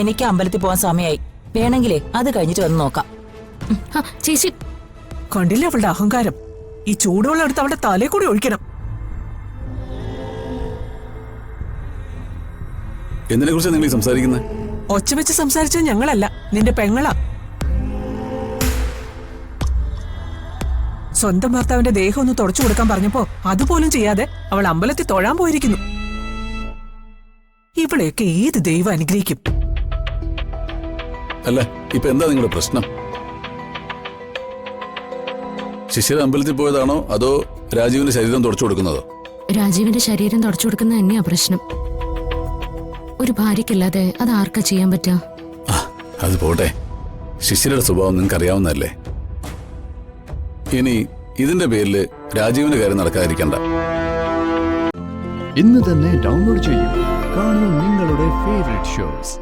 എനിക്ക് അമ്പലത്തിൽ പോകാൻ സമയമായി. വേണമെങ്കിലേ അത് കഴിഞ്ഞിട്ട് വന്ന് നോക്കാം. ചേച്ചി കണ്ടില്ലേ അവളുടെ അഹങ്കാരം? ഈ ചൂടുവെള്ളം എടുത്ത് അവളുടെ തലേ കൂടി ഒഴിക്കണം. എന്തിനെ കുറിച്ച് നിങ്ങൾ സംസാരിക്കുന്നത്? ഒച്ച വെച്ച് സംസാരിച്ചത് ഞങ്ങളല്ല, നിന്റെ പെങ്ങളാ. സ്വന്തം ഭർത്താവിന്റെ ദേഹം ഒന്ന് തുടച്ചു കൊടുക്കാൻ പറഞ്ഞപ്പോ അതുപോലും ചെയ്യാതെ അവൾ അമ്പലത്തിൽ തൊഴാൻ പോയിരിക്കുന്നു. ഇവളെയൊക്കെ ഏത് ദൈവം അനുഗ്രഹിക്കും? അല്ല, ഇപ്പൊ എന്താ നിങ്ങളുടെ പ്രശ്നം? ശിശിര അമ്പലത്തിൽ പോയതാണോ അതോ രാജീവിന്റെ ശരീരം തുടച്ചു കൊടുക്കുന്നതോ? രാജീവിന്റെ ശരീരം തുടച്ചു കൊടുക്കുന്ന തന്നെയാ പ്രശ്നം. ഒരു ഭാര്യയ്ക്കല്ലാതെ അത് ആർക്കാ ചെയ്യാൻ പറ്റുക? അത് പോട്ടെ, ശിശിരയുടെ സ്വഭാവം നിങ്ങൾക്ക് അറിയാവുന്നതല്ലേ. ഇനി ഇതിന്റെ പേരില് രാജീവിന്റെ കാര്യം നടക്കാതിരിക്കണ്ട. ഇന്ന് തന്നെ ഡൗൺലോഡ് ചെയ്യൂ. കാണൂ നിങ്ങളുടെ ഫേവറേറ്റ് ഷോസ്.